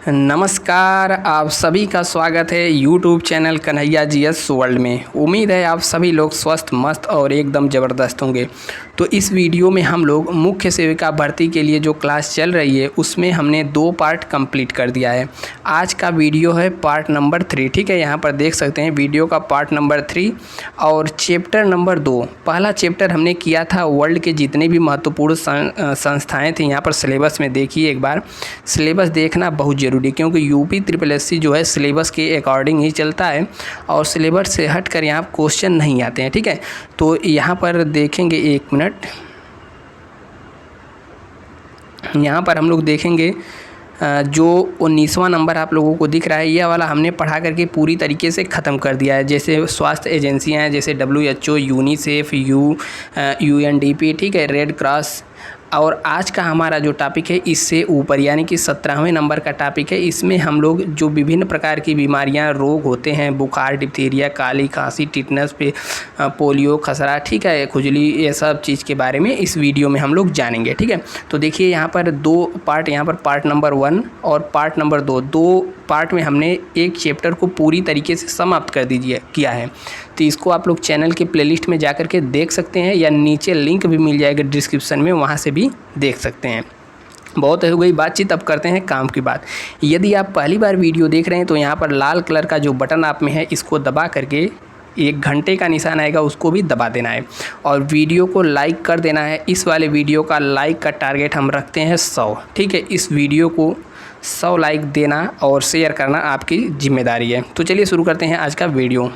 नमस्कार, आप सभी का स्वागत है YouTube channel Kanhaiya GS world में। उम्मीद है आप सभी लोग स्वस्थ, मस्त और एकदम ज़बरदस्त होंगे। तो इस वीडियो में हम लोग मुख्य सेविका भर्ती के लिए जो क्लास चल रही है उसमें हमने 2 पार्ट कंप्लीट कर दिया है। आज का वीडियो है पार्ट नंबर 3, ठीक है। यहाँ पर देख सकते हैं वीडियो का पार्ट नंबर 3 और चैप्टर नंबर 2। पहला चैप्टर हमने किया था वर्ल्ड के जितने भी महत्वपूर्ण संस्थाएँ थी। यहाँ पर सिलेबस में देखिए, एक बार सिलेबस देखना बहुत ज़रूरी, क्योंकि यूपी SSS जो है सिलेबस के अकॉर्डिंग ही चलता है और सिलेबस से हट कर यहाँ क्वेश्चन नहीं आते हैं, ठीक है। तो यहाँ पर देखेंगे, एक मिनट, यहाँ पर हम लोग देखेंगे जो 19वां नंबर आप लोगों को दिख रहा है, ये वाला हमने पढ़ा करके पूरी तरीके से ख़त्म कर दिया है। जैसे स्वास्थ्य एजेंसियां हैं, जैसे WHO, यूनिसेफ, UNDP, ठीक है, रेड क्रॉस। और आज का हमारा जो टॉपिक है इससे ऊपर, यानी कि 17वें नंबर का टॉपिक है। इसमें हम लोग जो विभिन्न प्रकार की बीमारियां, रोग होते हैं, बुखार, डिप्थीरिया, काली खांसी, टिटनस, पोलियो, खसरा, ठीक है, खुजली, ये सब चीज़ के बारे में इस वीडियो में हम लोग जानेंगे, ठीक है। तो देखिए यहाँ पर 2 पार्ट, यहाँ पर पार्ट नंबर 1 और पार्ट नंबर 2 पार्ट में हमने एक चैप्टर को पूरी तरीके से समाप्त कर किया है। तो इसको आप लोग चैनल के प्लेलिस्ट में जाकर के देख सकते हैं, या नीचे लिंक भी मिल जाएगा डिस्क्रिप्शन में, वहाँ से भी देख सकते हैं। बहुत हो गई बातचीत, अब करते हैं काम की बात। यदि आप पहली बार वीडियो देख रहे हैं तो यहाँ पर लाल कलर का जो बटन आप में है, इसको दबा करके 1 घंटे का निशान आएगा, उसको भी दबा देना है और वीडियो को लाइक कर देना है। इस वाले वीडियो का लाइक का टारगेट हम रखते हैं 100, ठीक है। इस वीडियो को 100 लाइक देना और शेयर करना आपकी जिम्मेदारी है। तो चलिए शुरू करते हैं आज का वीडियो।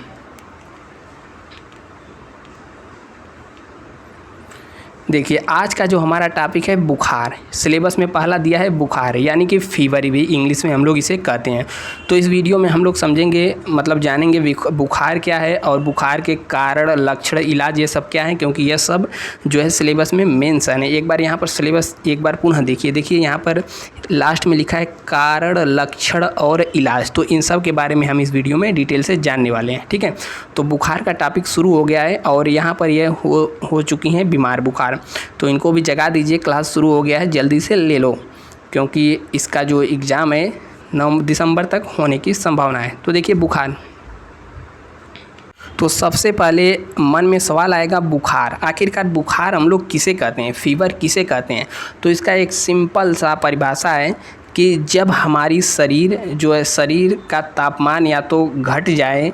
देखिए आज का जो हमारा टॉपिक है बुखार, सिलेबस में पहला दिया है बुखार, यानी कि फीवर भी इंग्लिश में हम लोग इसे कहते हैं। तो इस वीडियो में हम लोग समझेंगे, मतलब जानेंगे बुखार क्या है और बुखार के कारण, लक्षण, इलाज, ये सब क्या है, क्योंकि यह सब जो है सिलेबस में मेंशन है। एक बार यहाँ पर सिलेबस एक बार पुनः देखिए यहाँ पर लास्ट में लिखा है कारण, लक्षण और इलाज। तो इन सब के बारे में हम इस वीडियो में डिटेल से जानने वाले हैं, ठीक है। तो बुखार का टॉपिक शुरू हो गया है और यहाँ पर यह हो चुकी हैं बीमार बुखार, तो इनको भी जगा दीजिए, क्लास शुरू हो गया है, जल्दी से ले लो, क्योंकि इसका जो एग्ज़ाम है 9 दिसंबर तक होने की संभावना है। तो देखिए बुखार, तो सबसे पहले मन में सवाल आएगा बुखार, आखिरकार बुखार हम लोग किसे कहते हैं, फीवर किसे कहते हैं। तो इसका एक सिंपल सा परिभाषा है कि जब हमारी शरीर जो है, शरीर का तापमान या तो घट जाए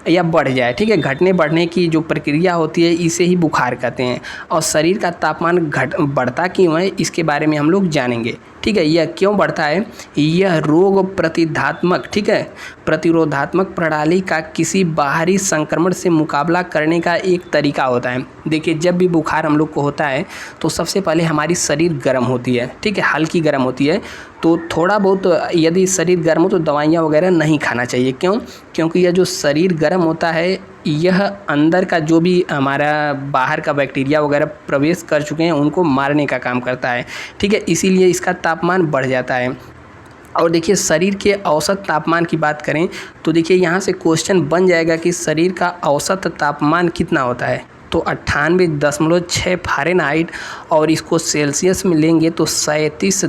या बढ़ जाए, ठीक है, घटने बढ़ने की जो प्रक्रिया होती है इसे ही बुखार कहते हैं। और शरीर का तापमान बढ़ता क्यों है, इसके बारे में हम लोग जानेंगे, ठीक है। यह क्यों बढ़ता है, यह रोग प्रतिधात्मक, ठीक है, प्रतिरोधात्मक प्रणाली का किसी बाहरी संक्रमण से मुकाबला करने का एक तरीका होता है। देखिए जब भी बुखार हम लोग को होता है तो सबसे पहले हमारी शरीर गर्म होती है, ठीक है, हल्की गर्म होती है। तो थोड़ा बहुत यदि शरीर गर्म हो तो दवाइयाँ वगैरह नहीं खाना चाहिए। क्यों? क्योंकि यह जो शरीर गर्म होता है, यह अंदर का जो भी हमारा बाहर का बैक्टीरिया वगैरह प्रवेश कर चुके हैं उनको मारने का काम करता है, ठीक है, इसीलिए इसका तापमान बढ़ जाता है। और देखिए शरीर के औसत तापमान की बात करें तो देखिए यहाँ से क्वेश्चन बन जाएगा कि शरीर का औसत तापमान कितना होता है, तो 98.6 फ़ारेनहाइट, और इसको सेल्सियस में लेंगे तो 37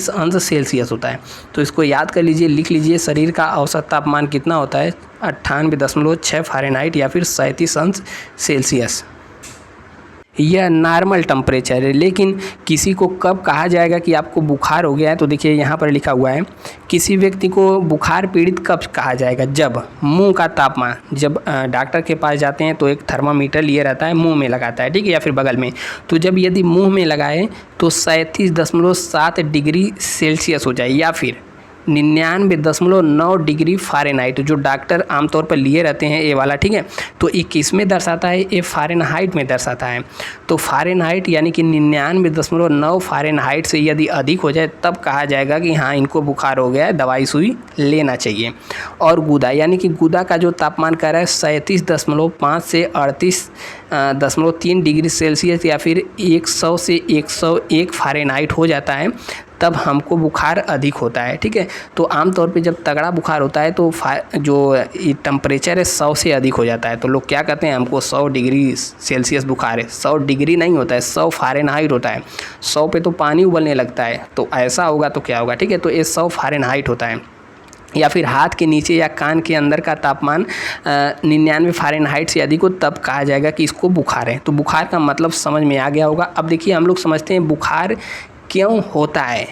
अंश सेल्सियस होता है। तो इसको याद कर लीजिए, लिख लीजिए, शरीर का औसत तापमान कितना होता है, 98.6 फ़ारेनहाइट या फिर 37 अंश सेल्सियस। यह नॉर्मल टेम्परेचर है। लेकिन किसी को कब कहा जाएगा कि आपको बुखार हो गया है, तो देखिए यहाँ पर लिखा हुआ है, किसी व्यक्ति को बुखार पीड़ित कब कहा जाएगा, जब मुंह का तापमान, जब डॉक्टर के पास जाते हैं तो एक थर्मामीटर लिए रहता है, मुंह में लगाता है, ठीक है, या फिर बगल में, तो जब यदि मुंह में लगाए तो 37.7 डिग्री सेल्सियस हो जाए, या फिर 99.9 डिग्री फ़ारेनहाइट, जो डॉक्टर आमतौर पर लिए रहते हैं ये वाला, ठीक है। तो ये किस में दर्शाता है, ये फ़ारेनहाइट में दर्शाता है। तो फ़ारेनहाइट यानी कि 99.9 फ़ारेनहाइट से यदि अधिक हो जाए तब कहा जाएगा कि हाँ इनको बुखार हो गया है, दवाई सुई लेना चाहिए। और गुदा, यानी कि गुदा का जो तापमान कह रहा है 37.5 से 38.3 डिग्री सेल्सियस या फिर 100 से 101 फ़ारेनहाइट हो जाता है, तब हमको बुखार अधिक होता है, ठीक है। तो आमतौर पे जब तगड़ा बुखार होता है तो जो टेम्परेचर है 100 से अधिक हो जाता है, तो लोग क्या कहते हैं, हमको 100 डिग्री सेल्सियस बुखार है। 100 डिग्री नहीं होता है, 100 फ़ारेनहाइट होता है। 100 पे तो पानी उबलने लगता है, तो ऐसा होगा तो क्या होगा, ठीक है। तो ये 100 फ़ारेनहाइट होता है। या फिर हाथ के नीचे या कान के अंदर का तापमान 99 फ़ारेनहाइट से अधिक हो, तब कहा जाएगा कि इसको बुखार है। तो बुखार का मतलब समझ में आ गया होगा। अब देखिए हम लोग समझते हैं बुखार क्यों होता है।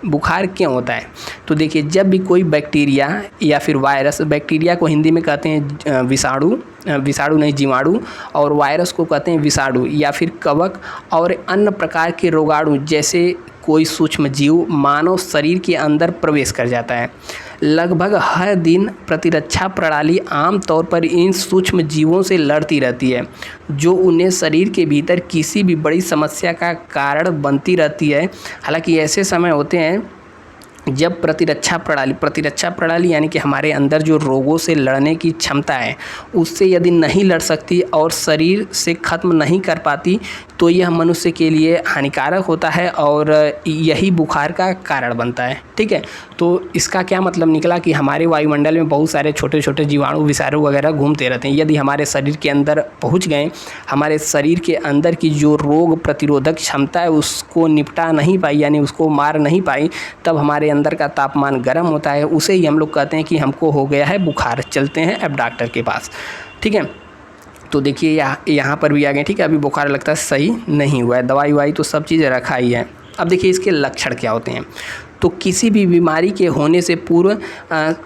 बुखार क्यों होता है, तो देखिए जब भी कोई बैक्टीरिया या फिर वायरस, बैक्टीरिया को हिंदी में कहते हैं विषाणु, विषाणु नहीं जीवाणु, और वायरस को कहते हैं विषाणु या फिर कवक, और अन्य प्रकार के रोगाणु जैसे कोई सूक्ष्म जीव मानव शरीर के अंदर प्रवेश कर जाता है। लगभग हर दिन प्रतिरक्षा प्रणाली आमतौर पर इन सूक्ष्म जीवों से लड़ती रहती है, जो उन्हें शरीर के भीतर किसी भी बड़ी समस्या का कारण बनती रहती है। हालांकि ऐसे समय होते हैं जब प्रतिरक्षा प्रणाली यानी कि हमारे अंदर जो रोगों से लड़ने की क्षमता है, उससे यदि नहीं लड़ सकती और शरीर से ख़त्म नहीं कर पाती, तो यह मनुष्य के लिए हानिकारक होता है और यही बुखार का कारण बनता है, ठीक है। तो इसका क्या मतलब निकला कि हमारे वायुमंडल में बहुत सारे छोटे छोटे जीवाणु, विषाणु वगैरह घूमते रहते हैं। यदि हमारे शरीर के अंदर पहुंच गए, हमारे शरीर के अंदर की जो रोग प्रतिरोधक क्षमता है उसको निपटा नहीं पाई, यानी उसको मार नहीं पाई, तब हमारे अंदर का तापमान गर्म होता है। उसे ही हम लोग कहते हैं कि हमको हो गया है बुखार, चलते हैं अब डॉक्टर के पास, ठीक है। तो देखिए यहाँ पर भी आ गए, ठीक है। अभी बुखार लगता है सही नहीं हुआ है, दवाई वाई तो सब चीज़ रखा ही है। अब देखिए इसके लक्षण क्या होते हैं। तो किसी भी बीमारी के होने से पूर्व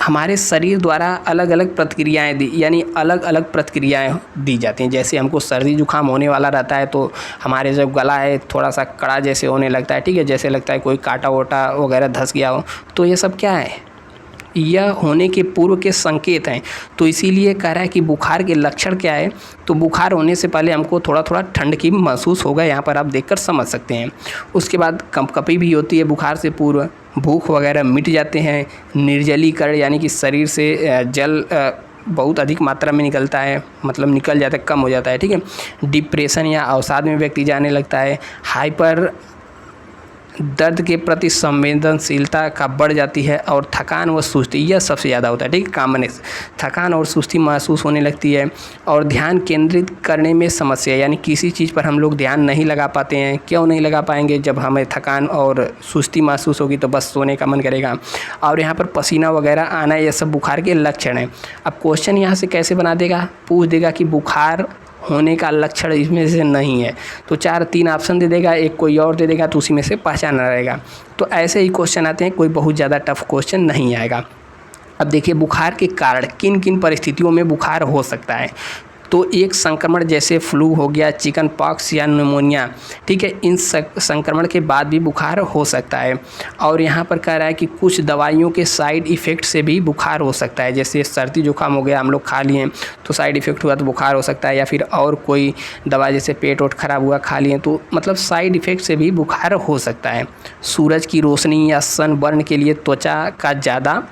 हमारे शरीर द्वारा अलग अलग प्रतिक्रियाएं यानी अलग अलग प्रतिक्रियाएं दी जाती हैं। जैसे हमको सर्दी जुकाम होने वाला रहता है तो हमारे जब गला है थोड़ा सा कड़ा जैसे होने लगता है, ठीक है, जैसे लगता है कोई कांटा वोटा वगैरह धंस गया हो। तो ये सब क्या है, यह होने के पूर्व के संकेत हैं। तो इसीलिए कह रहा है कि बुखार के लक्षण क्या है। तो बुखार होने से पहले हमको थोड़ा थोड़ा ठंड की महसूस होगा, यहाँ पर आप देखकर समझ सकते हैं। उसके बाद कंपकपी भी होती है बुखार से पूर्व, भूख वगैरह मिट जाते हैं, निर्जलीकरण यानी कि शरीर से जल बहुत अधिक मात्रा में निकलता है, मतलब निकल जाता है, कम हो जाता है, ठीक है। डिप्रेशन या अवसाद में व्यक्ति जाने लगता है। हाइपर दर्द के प्रति संवेदनशीलता का बढ़ जाती है, और थकान व सुस्ती यह सबसे ज़्यादा होता है, ठीक है। कॉमनेस थकान और सुस्ती महसूस होने लगती है, और ध्यान केंद्रित करने में समस्या, यानी किसी चीज़ पर हम लोग ध्यान नहीं लगा पाते हैं। क्यों नहीं लगा पाएंगे, जब हमें थकान और सुस्ती महसूस होगी तो बस सोने का मन करेगा। और यहाँ पर पसीना वगैरह आना, यह सब बुखार के लक्षण हैं। अब क्वेश्चन यहाँ से कैसे बना देगा, पूछ देगा कि बुखार होने का लक्षण इसमें से नहीं है, तो 4-3 ऑप्शन दे देगा, एक कोई और दे देगा, तो उसी में से पहचाना रहेगा। तो ऐसे ही क्वेश्चन आते हैं, कोई बहुत ज़्यादा टफ क्वेश्चन नहीं आएगा। अब देखिए बुखार के कारण किन किन परिस्थितियों में बुखार हो सकता है। तो एक संक्रमण जैसे फ्लू हो गया, चिकन पॉक्स या निमोनिया, ठीक है, इन संक्रमण के बाद भी बुखार हो सकता है। और यहाँ पर कह रहा है कि कुछ दवाइयों के साइड इफ़ेक्ट से भी बुखार हो सकता है। जैसे सर्दी जुकाम हो गया, हम लोग खा लिए तो साइड इफ़ेक्ट हुआ तो बुखार हो सकता है, या फिर और कोई दवा जैसे पेट वोट खराब हुआ खा लिए तो मतलब साइड इफ़ेक्ट से भी बुखार हो सकता है। सूरज की रोशनी या सनबर्न के लिए त्वचा का ज़्यादा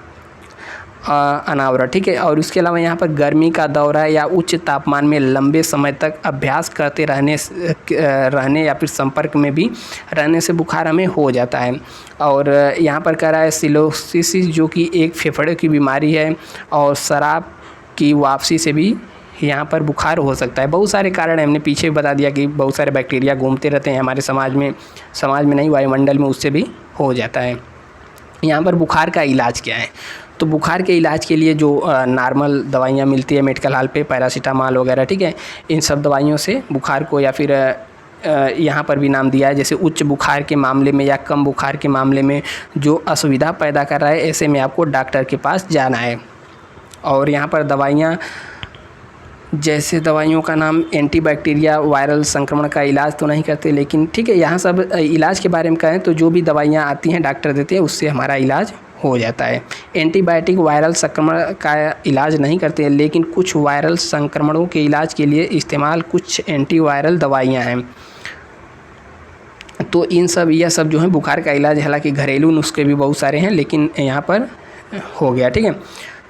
अनावरण, ठीक है। और उसके अलावा यहाँ पर गर्मी का दौरा या उच्च तापमान में लंबे समय तक अभ्यास करते रहने या फिर संपर्क में भी रहने से बुखार हमें हो जाता है। और यहाँ पर कह रहा है सिलोसिस, जो कि एक फेफड़े की बीमारी है, और शराब की वापसी से भी यहाँ पर बुखार हो सकता है। बहुत सारे कारण हैं, हमने पीछे बता दिया कि बहुत सारे बैक्टीरिया घूमते रहते हैं हमारे समाज में नहीं, वायुमंडल में, उससे भी हो जाता है। यहाँ पर बुखार का इलाज क्या है। तो बुखार के इलाज के लिए जो नॉर्मल दवाइयाँ मिलती है मेडिकल हॉल पे, पैरासीटामॉल वगैरह, ठीक है, इन सब दवाइयों से बुखार को, या फिर यहाँ पर भी नाम दिया है, जैसे उच्च बुखार के मामले में या कम बुखार के मामले में जो असुविधा पैदा कर रहा है, ऐसे में आपको डॉक्टर के पास जाना है। और यहाँ पर दवाइयाँ, जैसे दवाइयों का नाम एंटीबैक्टीरिया वायरल संक्रमण का इलाज तो नहीं करते, लेकिन ठीक है, यहाँ सब इलाज के बारे में कहें तो जो भी दवाइयाँ आती हैं डॉक्टर देते हैं, उससे हमारा इलाज हो जाता है। एंटीबायोटिक वायरल संक्रमण का इलाज नहीं करते हैं, लेकिन कुछ वायरल संक्रमणों के इलाज के लिए इस्तेमाल कुछ एंटीवायरल दवाइयाँ हैं। तो यह सब जो है बुखार का इलाज, हालांकि घरेलू नुस्खे भी बहुत सारे हैं, लेकिन यहाँ पर हो गया, ठीक है।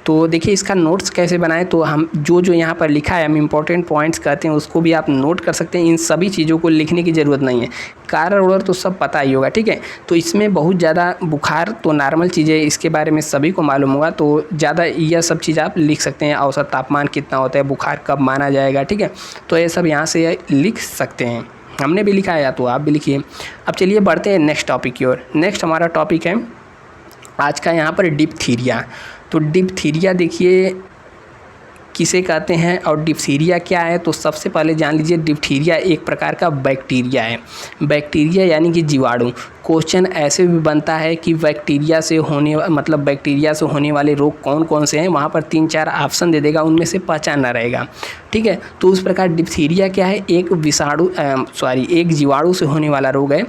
तो देखिए इसका नोट्स कैसे बनाएं, तो हम जो यहाँ पर लिखा है हम इम्पोर्टेंट पॉइंट्स कहते हैं उसको भी आप नोट कर सकते हैं। इन सभी चीज़ों को लिखने की ज़रूरत नहीं है, कारण और तो सब पता ही होगा, ठीक है। तो इसमें बहुत ज़्यादा बुखार तो नॉर्मल चीज़ें, इसके बारे में सभी को मालूम होगा, तो ज़्यादा यह सब चीज़ आप लिख सकते हैं। औसत तापमान कितना होता है, बुखार कब माना जाएगा, ठीक है। तो ये सब यहाँ से लिख सकते हैं, हमने भी लिखा है या तो आप भी लिखिए। अब चलिए बढ़ते हैं नेक्स्ट टॉपिक की ओर। नेक्स्ट हमारा टॉपिक है आज का यहाँ पर डिप्थीरिया। तो डिप्थीरिया देखिए किसे कहते हैं और डिप्थीरिया क्या है, तो सबसे पहले जान लीजिए डिप्थीरिया एक प्रकार का बैक्टीरिया है। बैक्टीरिया यानी कि जीवाणु। क्वेश्चन ऐसे भी बनता है कि बैक्टीरिया से होने वाले रोग कौन कौन से हैं, वहाँ पर 3-4 ऑप्शन दे देगा, उनमें से पहचानना रहेगा, ठीक है। तो उस प्रकार डिप्थीरिया क्या है, एक जीवाणु से होने वाला रोग है।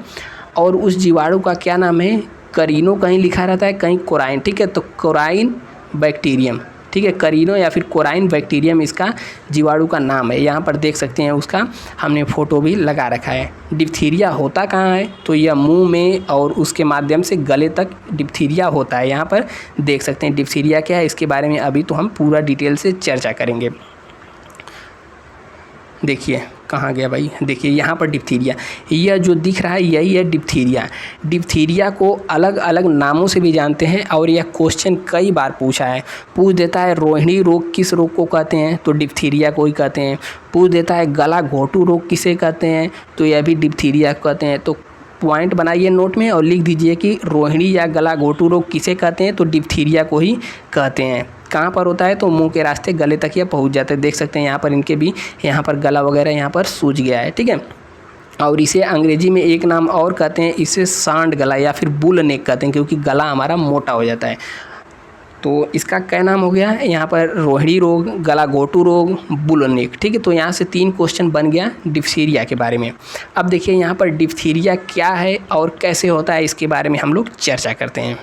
और उस जीवाणु का क्या नाम है, करीनो कहीं लिखा रहता है, कहीं कोराइन, ठीक है। तो कोराइन बैक्टीरियम, ठीक है, करीनो या फिर कोराइन बैक्टीरियम इसका जीवाणु का नाम है। यहाँ पर देख सकते हैं, उसका हमने फ़ोटो भी लगा रखा है। डिप्थीरिया होता कहाँ है, तो यह मुंह में और उसके माध्यम से गले तक डिप्थीरिया होता है। यहाँ पर देख सकते हैं डिप्थीरिया क्या है, इसके बारे में अभी तो हम पूरा डिटेल से चर्चा करेंगे। देखिए कहाँ गया भाई, देखिए यहाँ पर डिप्थीरिया, यह जो दिख रहा है यही है डिप्थीरिया। डिप्थीरिया को अलग अलग नामों से भी जानते हैं और यह क्वेश्चन कई बार पूछ देता है रोहिणी रोग किस रोग को कहते हैं, तो डिप्थीरिया को ही कहते हैं। पूछ देता है गला घोटू रोग किसे कहते हैं, तो यह भी डिप्थीरिया को कहते हैं। तो पॉइंट बनाइए नोट में और लिख दीजिए कि रोहिणी या गला घोटू रोग किसे कहते हैं, तो डिप्थीरिया को ही कहते हैं। कहाँ पर होता है, तो मुंह के रास्ते गले तक यह पहुँच जाते हैं। देख सकते हैं यहाँ पर इनके भी यहाँ पर गला वगैरह यहाँ पर सूज गया है, ठीक है। और इसे अंग्रेजी में एक नाम और कहते हैं, इसे सांड गला या फिर बुल नेक कहते हैं, क्योंकि गला हमारा मोटा हो जाता है। तो इसका क्या नाम हो गया यहाँ पर, रोहिणी रोग, गला घोटू रोग, बुल नेक, ठीक है। तो यहाँ से 3 क्वेश्चन बन गया डिप्थीरिया के बारे में। अब देखिए यहाँ पर डिप्थीरिया क्या है और कैसे होता है, इसके बारे में हम लोग चर्चा करते हैं।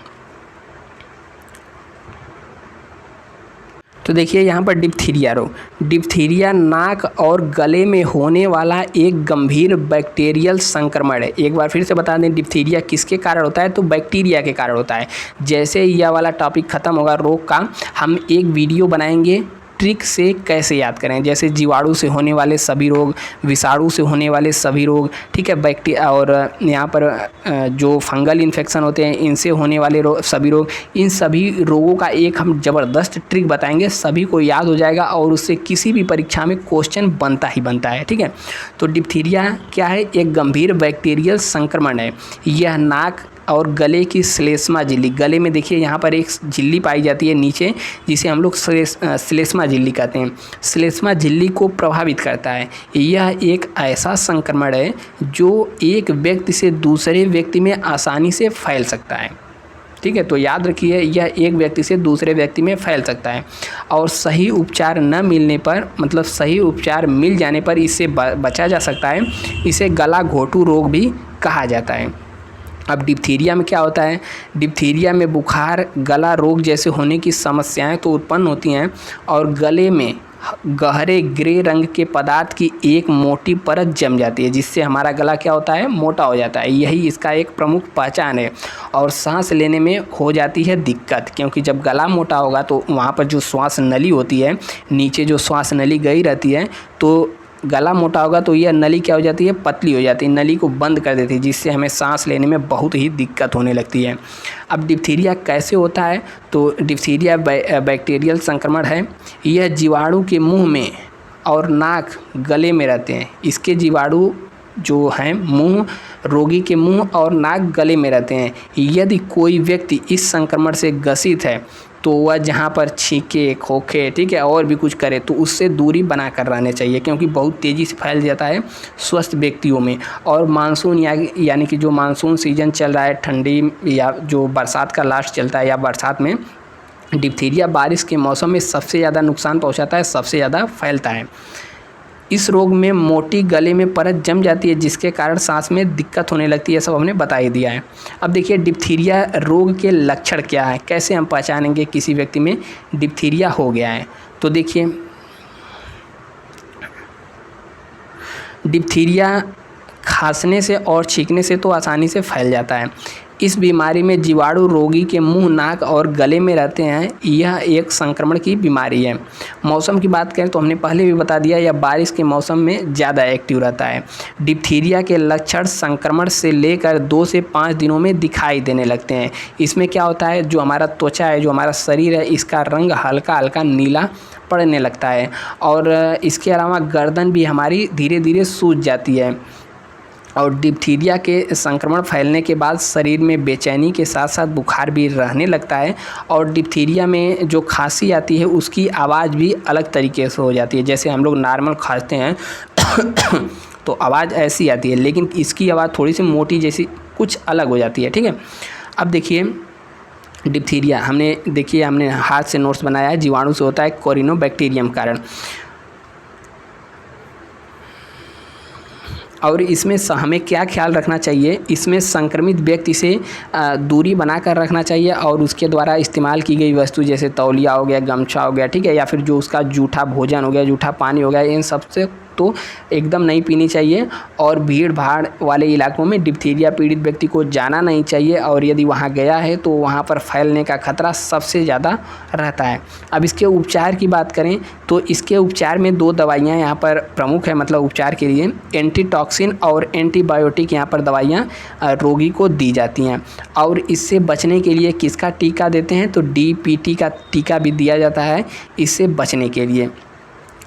तो देखिए यहाँ पर डिप्थीरिया रोग, डिप्थीरिया नाक और गले में होने वाला एक गंभीर बैक्टीरियल संक्रमण है। एक बार फिर से बता दें, डिप्थीरिया किसके कारण होता है, तो बैक्टीरिया के कारण होता है। जैसे यह वाला टॉपिक ख़त्म होगा रोग का, हम एक वीडियो बनाएंगे ट्रिक से कैसे याद करें, जैसे जीवाणु से होने वाले सभी रोग, विषाणु से होने वाले सभी रोग, ठीक है, बैक्टीरिया और यहाँ पर जो फंगल इन्फेक्शन होते हैं इनसे होने वाले सभी रोग, इन सभी रोगों का एक हम ज़बरदस्त ट्रिक बताएंगे, सभी को याद हो जाएगा और उससे किसी भी परीक्षा में क्वेश्चन बनता ही बनता है, ठीक है। तो डिप्थीरिया क्या है, एक गंभीर बैक्टीरियल संक्रमण है। यह नाक और गले की श्लेष्मा झिल्ली, गले में देखिए यहाँ पर एक झिल्ली पाई जाती है नीचे, जिसे हम लोग श्लेष्मा झिल्ली कहते हैं, श्लेष्मा झिल्ली को प्रभावित करता है। यह एक ऐसा संक्रमण है जो एक व्यक्ति से दूसरे व्यक्ति में आसानी से फैल सकता है, ठीक है। तो याद रखिए यह एक व्यक्ति से दूसरे व्यक्ति में फैल सकता है और सही उपचार न मिलने पर, मतलब सही उपचार मिल जाने पर इससे बचा जा सकता है। इसे गला घोटू रोग भी कहा जाता है। अब डिप्थीरिया में क्या होता है, डिप्थीरिया में बुखार, गला रोग जैसे होने की समस्याएं तो उत्पन्न होती हैं और गले में गहरे ग्रे रंग के पदार्थ की एक मोटी परत जम जाती है, जिससे हमारा गला क्या होता है, मोटा हो जाता है। यही इसका एक प्रमुख पहचान है। और सांस लेने में हो जाती है दिक्कत, क्योंकि जब गला मोटा होगा तो वहाँ पर जो श्वास नली होती है, नीचे जो श्वास नली गई रहती है, तो गला मोटा होगा तो यह नली क्या हो जाती है, पतली हो जाती है, नली को बंद कर देती है, जिससे हमें सांस लेने में बहुत ही दिक्कत होने लगती है। अब डिप्थीरिया कैसे होता है, तो डिप्थीरिया बैक्टीरियल संक्रमण है। यह जीवाणु के मुंह में और नाक गले में रहते हैं। इसके जीवाणु जो हैं मुंह, रोगी के मुंह और नाक गले में रहते हैं। यदि कोई व्यक्ति इस संक्रमण से ग्रसित है तो वह जहाँ पर छींके, खोखे, ठीक है, और भी कुछ करे तो उससे दूरी बना कर रहने चाहिए, क्योंकि बहुत तेज़ी से फैल जाता है स्वस्थ व्यक्तियों में। और मानसून यानी कि जो मानसून सीजन चल रहा है, ठंडी या जो बरसात का लास्ट चलता है या बरसात में, डिप्थीरिया बारिश के मौसम में सबसे ज़्यादा नुकसान पहुँचाता है, सबसे ज़्यादा फैलता है। इस रोग में मोटी गले में परत जम जाती है, जिसके कारण सांस में दिक्कत होने लगती है। सब हमने बता ही दिया है। अब देखिए डिप्थीरिया रोग के लक्षण क्या है, कैसे हम पहचानेंगे किसी व्यक्ति में डिप्थीरिया हो गया है। तो देखिए डिप्थीरिया खांसने से और छींकने से तो आसानी से फैल जाता है। इस बीमारी में जीवाणु रोगी के मुंह, नाक और गले में रहते हैं। यह एक संक्रमण की बीमारी है। मौसम की बात करें तो हमने पहले भी बता दिया, यह बारिश के मौसम में ज़्यादा एक्टिव रहता है। डिप्थीरिया के लक्षण संक्रमण से लेकर 2 से 5 दिनों में दिखाई देने लगते हैं। इसमें क्या होता है, जो हमारा त्वचा है, जो हमारा शरीर है, इसका रंग हल्का हल्का नीला पड़ने लगता है और इसके अलावा गर्दन भी हमारी धीरे धीरे सूज जाती है। और डिप्थीरिया के संक्रमण फैलने के बाद शरीर में बेचैनी के साथ साथ बुखार भी रहने लगता है। और डिप्थीरिया में जो खांसी आती है उसकी आवाज़ भी अलग तरीके से हो जाती है। जैसे हम लोग नॉर्मल खांसते हैं तो आवाज़ ऐसी आती है, लेकिन इसकी आवाज़ थोड़ी सी मोटी जैसी कुछ अलग हो जाती है। ठीक है, अब देखिए डिप्थीरिया हमने हाथ से नोट्स बनाया है। जीवाणु से होता है कोरिनोबैक्टीरियम कारण। और इसमें हमें क्या ख्याल रखना चाहिए, इसमें संक्रमित व्यक्ति से दूरी बनाकर रखना चाहिए और उसके द्वारा इस्तेमाल की गई वस्तु जैसे तौलिया हो गया, गमछा हो गया, ठीक है, या फिर जो उसका जूठा भोजन हो गया, जूठा पानी हो गया, इन सबसे तो एकदम नहीं पीनी चाहिए। और भीड़ भाड़ वाले इलाकों में डिप्थीरिया पीड़ित व्यक्ति को जाना नहीं चाहिए और यदि वहाँ गया है तो वहाँ पर फैलने का खतरा सबसे ज़्यादा रहता है। अब इसके उपचार की बात करें तो इसके उपचार में 2 दवाइयाँ यहाँ पर प्रमुख है, मतलब उपचार के लिए एंटीटॉक्सिन और एंटीबायोटिक यहाँ पर दवाइयाँ रोगी को दी जाती हैं। और इससे बचने के लिए किसका टीका देते हैं, तो DPT का टीका भी दिया जाता है इससे बचने के लिए।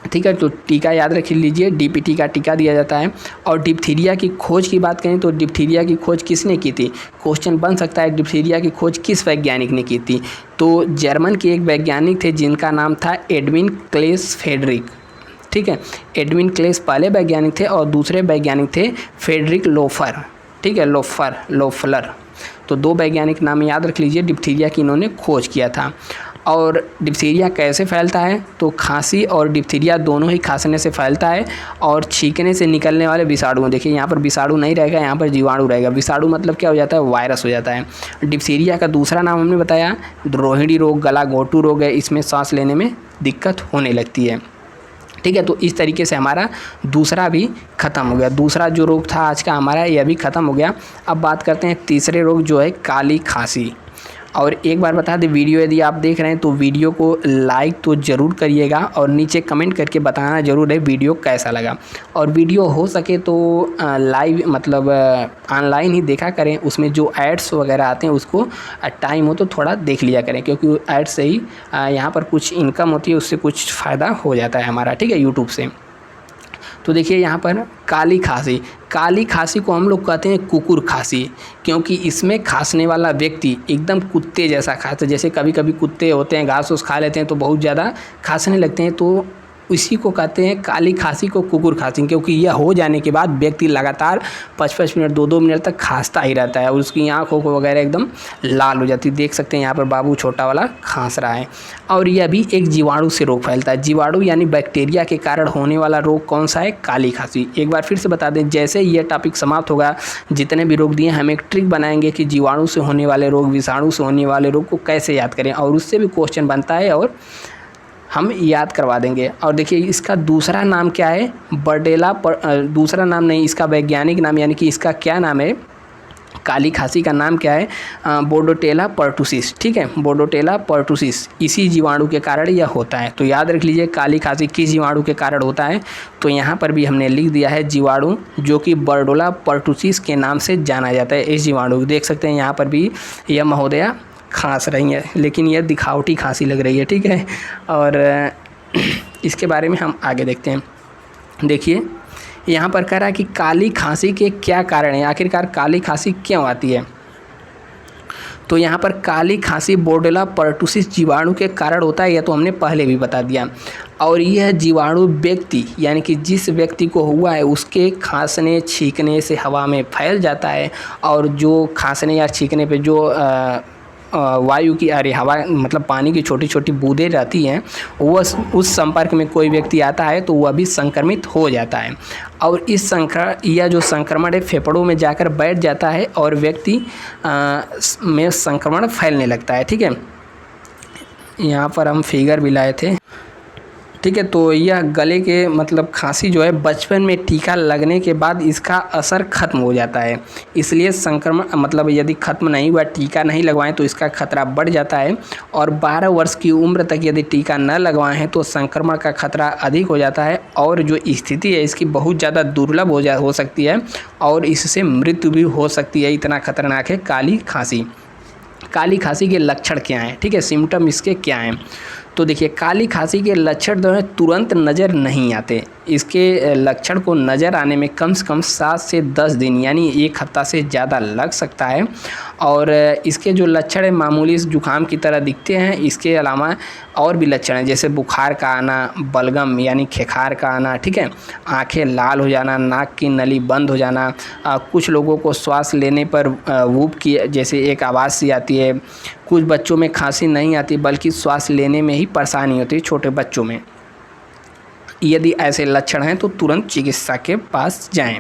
ठीक है, तो टीका याद रख लीजिए, DPT का टीका दिया जाता है। और डिप्थीरिया की खोज की बात करें तो डिप्थीरिया की खोज किसने की थी, क्वेश्चन बन सकता है, डिप्थीरिया की खोज किस वैज्ञानिक ने की थी। तो जर्मन के एक वैज्ञानिक थे जिनका नाम था एडविन क्लेस फेडरिक। ठीक है, एडविन क्लेस पहले वैज्ञानिक थे और दूसरे वैज्ञानिक थे फेडरिक लोफर। ठीक है, लोफलर। तो 2 वैज्ञानिक नाम याद रख लीजिए, डिप्थीरिया की इन्होंने खोज किया था। और डिप्थीरिया कैसे फैलता है, तो खांसी और डिप्थीरिया दोनों ही खांसने से फैलता है और छींकने से निकलने वाले विषाणु, देखिए यहाँ पर विषाणु नहीं रहेगा, यहाँ पर जीवाणु रहेगा। विषाणु मतलब क्या हो जाता है, वायरस हो जाता है। डिप्थीरिया का दूसरा नाम हमने बताया रोहिणी रोग, गला घोटू रोग है, इसमें सांस लेने में दिक्कत होने लगती है। ठीक है, तो इस तरीके से हमारा दूसरा भी ख़त्म हो गया। दूसरा जो रोग था आज का हमारा, यह भी ख़त्म हो गया। अब बात करते हैं तीसरे रोग जो है काली खांसी। और एक बार बता दें, वीडियो यदि आप देख रहे हैं तो वीडियो को लाइक तो ज़रूर करिएगा और नीचे कमेंट करके बताना ज़रूर है वीडियो कैसा लगा। और वीडियो हो सके तो लाइव मतलब ऑनलाइन ही देखा करें, उसमें जो एड्स वगैरह आते हैं उसको टाइम हो तो थोड़ा देख लिया करें, क्योंकि एड्स से ही यहाँ पर कुछ इनकम होती है, उससे कुछ फ़ायदा हो जाता है हमारा। ठीक है, यूट्यूब से। तो देखिए यहाँ पर काली खांसी को हम लोग कहते हैं कुकुर खांसी, क्योंकि इसमें खांसने वाला व्यक्ति एकदम कुत्ते जैसा खांसता है। जैसे कभी कभी कुत्ते होते हैं घास उस खा लेते हैं तो बहुत ज़्यादा खांसने लगते हैं, तो इसी को कहते हैं काली खांसी को कुकुर खांसी, क्योंकि यह हो जाने के बाद व्यक्ति लगातार 5-5 मिनट 2-2 मिनट तक खांसता ही रहता है और उसकी आँखों को वगैरह एकदम लाल हो जाती है। देख सकते हैं यहाँ पर बाबू छोटा वाला खांस रहा है। और यह भी एक जीवाणु से रोग फैलता है। जीवाणु यानी बैक्टीरिया के कारण होने वाला रोग कौन सा है, काली खांसी। एक बार फिर से बता दें, जैसे यह टॉपिक समाप्त होगा, जितने भी रोग दिए हम एक ट्रिक बनाएंगे कि जीवाणु से होने वाले रोग, विषाणु से होने वाले रोग को कैसे याद करें, और उससे भी क्वेश्चन बनता है और हम याद करवा देंगे। और देखिए इसका दूसरा नाम क्या है, दूसरा नाम नहीं, इसका वैज्ञानिक नाम यानी कि इसका क्या नाम है, काली खांसी का नाम क्या है, बोर्डोटेला पर्टुसिस। ठीक है, बोर्डोटेला पर्टुसिस, इसी जीवाणु के कारण यह होता है। तो याद रख लीजिए काली खांसी किस जीवाणु के कारण होता है, तो यहाँ पर भी हमने लिख दिया है जीवाणु जो कि बोर्डोला पर्टुसिस के नाम से जाना जाता है। इस जीवाणु को देख सकते हैं यहाँ पर भी यह महोदया खांस रही है, लेकिन यह दिखावटी खांसी लग रही है। ठीक है, और इसके बारे में हम आगे देखते हैं। देखिए यहाँ पर कह रहा है कि काली खांसी के क्या कारण है, आखिरकार काली खांसी क्यों आती है। तो यहाँ पर काली खांसी बोर्डेला पर्टुसिस जीवाणु के कारण होता है, यह तो हमने पहले भी बता दिया। और यह जीवाणु व्यक्ति यानी कि जिस व्यक्ति को हुआ है उसके खांसने छींकने से हवा में फैल जाता है, और जो खांसने या छींकने पे जो वायु की हवा मतलब पानी की छोटी छोटी बूंदें रहती हैं, वह उस संपर्क में कोई व्यक्ति आता है तो वह भी संक्रमित हो जाता है। और यह जो संक्रमण है फेफड़ों में जाकर बैठ जाता है और व्यक्ति में संक्रमण फैलने लगता है। ठीक है, यहाँ पर हम फिगर भी लाए थे। ठीक है। तो यह गले के मतलब खांसी जो है बचपन में टीका लगने के बाद इसका असर ख़त्म हो जाता है, इसलिए संक्रमण मतलब यदि ख़त्म नहीं हुआ, टीका नहीं लगवाएं तो इसका खतरा बढ़ जाता है। और 12 वर्ष की उम्र तक यदि टीका न लगवाएं हैं तो संक्रमण का खतरा अधिक हो जाता है और जो स्थिति है इसकी बहुत ज़्यादा दुर्लभ हो सकती है और इससे मृत्यु भी हो सकती है। इतना खतरनाक है काली खांसी। काली खांसी के लक्षण क्या हैं, ठीक है, सिम्टम इसके क्या हैं? तो देखिए, काली खांसी के लक्षण जो है तुरंत नज़र नहीं आते। इसके लक्षण को नज़र आने में कम से कम 7 से 10 दिन यानी 1 हफ्ता से ज़्यादा लग सकता है। और इसके जो लक्षण है मामूली जुकाम की तरह दिखते हैं। इसके अलावा और भी लक्षण हैं जैसे बुखार का आना, बलगम यानी खेखार का आना, ठीक है, आंखें लाल हो जाना, नाक की नली बंद हो जाना, कुछ लोगों को श्वास लेने पर वूप की जैसे एक आवाज़ सी आती है। कुछ बच्चों में खांसी नहीं आती बल्कि श्वास लेने में ही परेशानी होती है छोटे बच्चों में। यदि ऐसे लक्षण हैं तो तुरंत चिकित्सक के पास जाएं।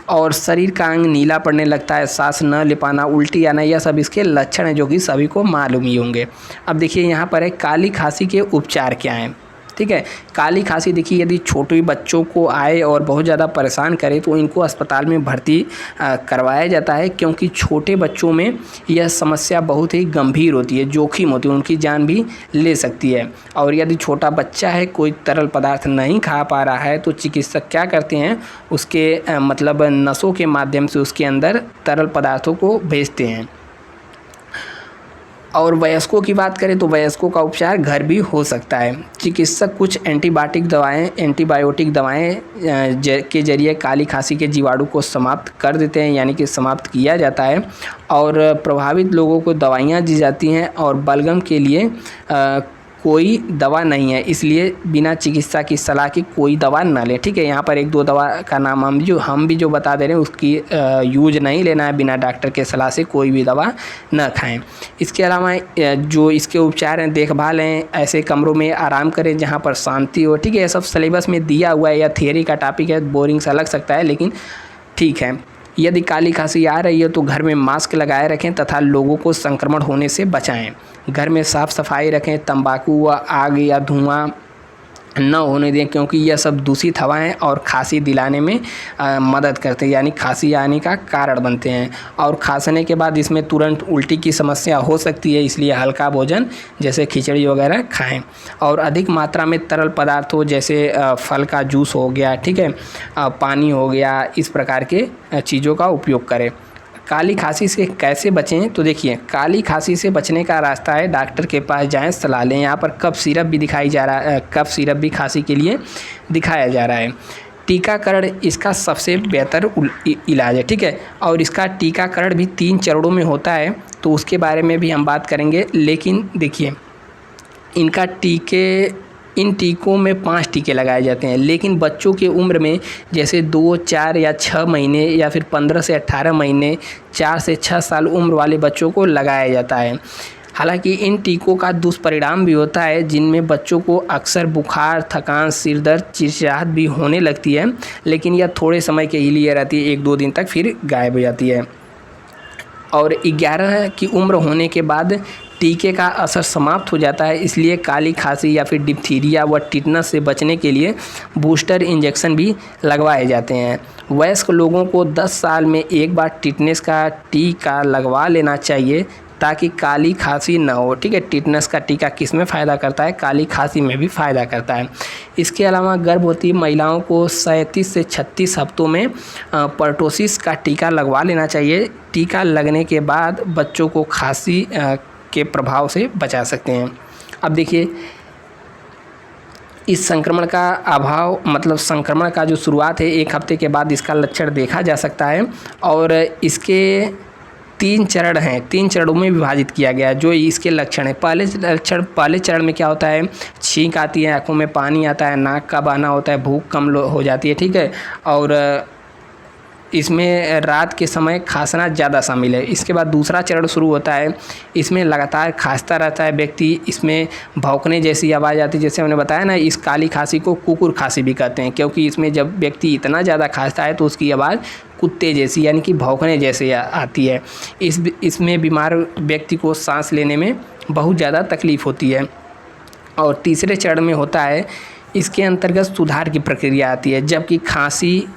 और शरीर का अंग नीला पड़ने लगता है, सांस न ले पाना, उल्टी आना, यह सब इसके लक्षण हैं जो कि सभी को मालूम ही होंगे। अब देखिए यहाँ पर है काली खांसी के उपचार क्या हैं, ठीक है। काली खांसी देखिए यदि छोटे बच्चों को आए और बहुत ज़्यादा परेशान करे तो इनको अस्पताल में भर्ती करवाया जाता है, क्योंकि छोटे बच्चों में यह समस्या बहुत ही गंभीर होती है, जोखिम होती है, उनकी जान भी ले सकती है। और यदि छोटा बच्चा है, कोई तरल पदार्थ नहीं खा पा रहा है तो चिकित्सक क्या करते हैं, उसके मतलब नसों के माध्यम से उसके अंदर तरल पदार्थों को भेजते हैं। और वयस्कों की बात करें तो वयस्कों का उपचार घर भी हो सकता है। चिकित्सक कुछ एंटीबायोटिक दवाएं के जरिए काली खांसी के जीवाणु को समाप्त कर देते हैं, यानी कि समाप्त किया जाता है। और प्रभावित लोगों को दवाइयां दी जाती हैं और बलगम के लिए कोई दवा नहीं है, इसलिए बिना चिकित्सा की सलाह की कोई दवा ना लें, ठीक है। यहाँ पर 1-2 दवा का नाम हम भी जो बता दे रहे हैं उसकी यूज नहीं लेना है, बिना डॉक्टर के सलाह से कोई भी दवा न खाएं। इसके अलावा जो इसके उपचार हैं, देखभाल हैं, ऐसे कमरों में आराम करें जहाँ पर शांति हो, ठीक है। ये सब सिलेबस में दिया हुआ है, या थियरी का टॉपिक है, बोरिंग सा लग सकता है लेकिन ठीक है। यदि काली खांसी आ रही है तो घर में मास्क लगाए रखें तथा लोगों को संक्रमण होने से बचाएं। घर में साफ़ सफाई रखें, तंबाकू व आग या धुआं न होने दें, क्योंकि यह सब दूषित हवाएं और खांसी दिलाने में मदद करते हैं, यानी खांसी आने का कारण बनते हैं। और खांसने के बाद इसमें तुरंत उल्टी की समस्या हो सकती है, इसलिए हल्का भोजन जैसे खिचड़ी वगैरह खाएं। और अधिक मात्रा में तरल पदार्थों जैसे फल का जूस हो गया, ठीक है, पानी हो गया, इस प्रकार के चीज़ों का उपयोग करें। काली खांसी से कैसे बचें, तो देखिए काली खांसी से बचने का रास्ता है डॉक्टर के पास जाएं, सलाह लें। यहाँ पर कफ सिरप भी दिखाई जा रहा है, कफ सिरप भी खांसी के लिए दिखाया जा रहा है। टीकाकरण इसका सबसे बेहतर इलाज है, ठीक है। और इसका टीकाकरण भी 3 चरणों में होता है, तो उसके बारे में भी हम बात करेंगे। लेकिन देखिए इन टीकों में 5 टीके लगाए जाते हैं, लेकिन बच्चों की उम्र में जैसे 2, 4 या 6 महीने या फिर 15 से 18 महीने, 4 से 6 साल उम्र वाले बच्चों को लगाया जाता है। हालांकि इन टीकों का दुष्परिणाम भी होता है, जिनमें बच्चों को अक्सर बुखार, थकान, सिर दर्द, चिड़चिड़ाहट भी होने लगती है, लेकिन यह थोड़े समय के लिए रहती है, 1-2 दिन तक फिर गायब हो जाती है। और 11 की उम्र होने के बाद टीके का असर समाप्त हो जाता है, इसलिए काली खांसी या फिर डिप्थीरिया व टिटनस से बचने के लिए बूस्टर इंजेक्शन भी लगवाए जाते हैं। वयस्क लोगों को 10 साल में एक बार टिटनस का टीका लगवा लेना चाहिए ताकि काली खांसी ना हो, ठीक है। टिटनस का टीका किस में फ़ायदा करता है, काली खांसी में भी फ़ायदा करता है। इसके अलावा गर्भवती महिलाओं को 37 से 36 हफ्तों में पर्टोसिस का टीका लगवा लेना चाहिए। टीका लगने के बाद बच्चों को खांसी के प्रभाव से बचा सकते हैं। अब देखिए इस संक्रमण का अभाव मतलब संक्रमण का जो शुरुआत है 1 हफ्ते के बाद इसका लक्षण देखा जा सकता है। और इसके 3 चरण हैं, 3 चरणों में विभाजित किया गया है जो इसके लक्षण है। पहले चरण में क्या होता है, छींक आती है, आँखों में पानी आता है, नाक का बहना होता है, भूख कम हो जाती है, ठीक है। और इसमें रात के समय खांसना ज़्यादा शामिल है। इसके बाद दूसरा चरण शुरू होता है, इसमें लगातार खांसता रहता है व्यक्ति, इसमें भौंकने जैसी आवाज़ आती है। जैसे मैंने बताया ना, इस काली खांसी को कुकुर खांसी भी कहते हैं, क्योंकि इसमें जब व्यक्ति इतना ज़्यादा खांसता है तो उसकी आवाज़ कुत्ते जैसी यानी कि भौंकने जैसे आती है। इसमें बीमार व्यक्ति को सांस लेने में बहुत ज़्यादा तकलीफ़ होती है। और तीसरे चरण में होता है इसके अंतर्गत सुधार की प्रक्रिया आती है। जबकि खांसी,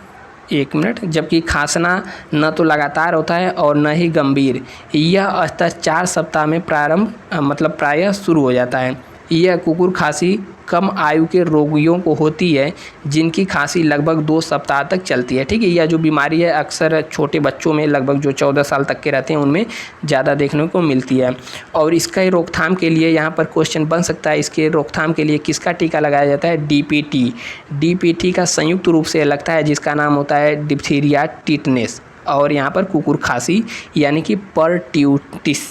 एक मिनट, जबकि खांसना न तो लगातार होता है और न ही गंभीर। यह स्तर 4 सप्ताह में प्रायः शुरू हो जाता है। यह कुकुर खांसी कम आयु के रोगियों को होती है जिनकी खांसी लगभग 2 सप्ताह तक चलती है। ठीक है, यह जो बीमारी है अक्सर छोटे बच्चों में, लगभग जो 14 साल तक के रहते हैं उनमें ज़्यादा देखने को मिलती है। और इसका रोकथाम के लिए यहाँ पर क्वेश्चन बन सकता है, इसके रोकथाम के लिए किसका टीका लगाया जाता है? DPT। DPT का संयुक्त रूप से लगता है जिसका नाम होता है डिप्थीरिया, टिटनेस और यहाँ पर कुकुर खांसी यानी कि परट्यूटिस।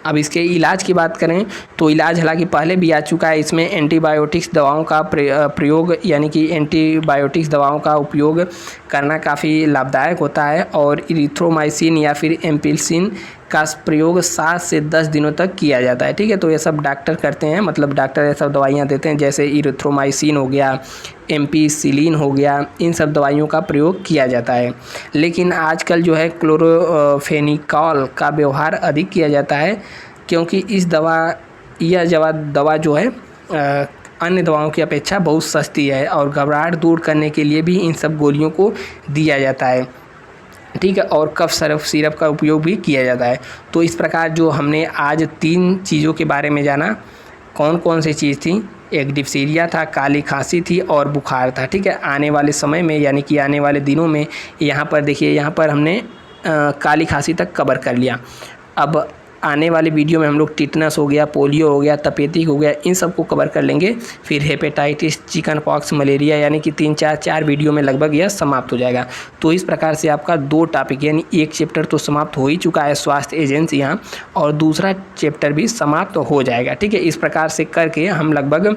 अब इसके इलाज की बात करें तो इलाज हालांकि पहले भी आ चुका है। इसमें एंटीबायोटिक्स दवाओं का प्रयोग यानी कि एंटीबायोटिक्स दवाओं का उपयोग करना काफ़ी लाभदायक होता है और इरिथ्रोमाइसिन या फिर एम्पिसिलिन का प्रयोग 7 से 10 दिनों तक किया जाता है। ठीक है, तो ये सब डॉक्टर करते हैं, मतलब डॉक्टर ये सब दवाइयाँ देते हैं, जैसे इरिथ्रोमाइसिन हो गया, एम्पिसिलिन हो गया, इन सब दवाइयों का प्रयोग किया जाता है। लेकिन आजकल जो है क्लोरोफेनिकॉल का व्यवहार अधिक किया जाता है क्योंकि यह दवा जो है अन्य दवाओं की अपेक्षा बहुत सस्ती है और घबराहट दूर करने के लिए भी इन सब गोलियों को दिया जाता है। ठीक है, और कफ सिरप का उपयोग भी किया जाता है। तो इस प्रकार जो हमने आज 3 चीज़ों के बारे में जाना, कौन कौन सी चीज़ थी? एक डिप्थीरिया था, काली खांसी थी और बुखार था। ठीक है, आने वाले समय में यानी कि आने वाले दिनों में यहाँ पर देखिए, यहाँ पर हमने काली खांसी तक कवर कर लिया। अब आने वाले वीडियो में हम लोग टिटनस हो गया, पोलियो हो गया, तपेदिक हो गया, इन सब को कवर कर लेंगे। फिर हेपेटाइटिस, चिकन पॉक्स, मलेरिया, यानी कि 4 वीडियो में लगभग यह समाप्त हो जाएगा। तो इस प्रकार से आपका 2 टॉपिक यानी एक चैप्टर तो समाप्त हो ही चुका है स्वास्थ्य एजेंसियाँ, और दूसरा चैप्टर भी समाप्त हो जाएगा। ठीक है, इस प्रकार से करके हम लगभग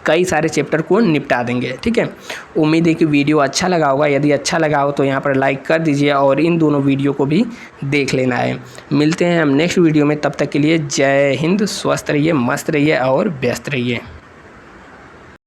कई सारे चैप्टर को निपटा देंगे। ठीक है, उम्मीद है कि वीडियो अच्छा लगा होगा। यदि अच्छा लगा हो तो यहाँ पर लाइक कर दीजिए और इन दोनों वीडियो को भी देख लेना है। मिलते हैं हम नेक्स्ट वीडियो में, तब तक के लिए जय हिंद, स्वस्थ रहिए, मस्त रहिए और व्यस्त रहिए।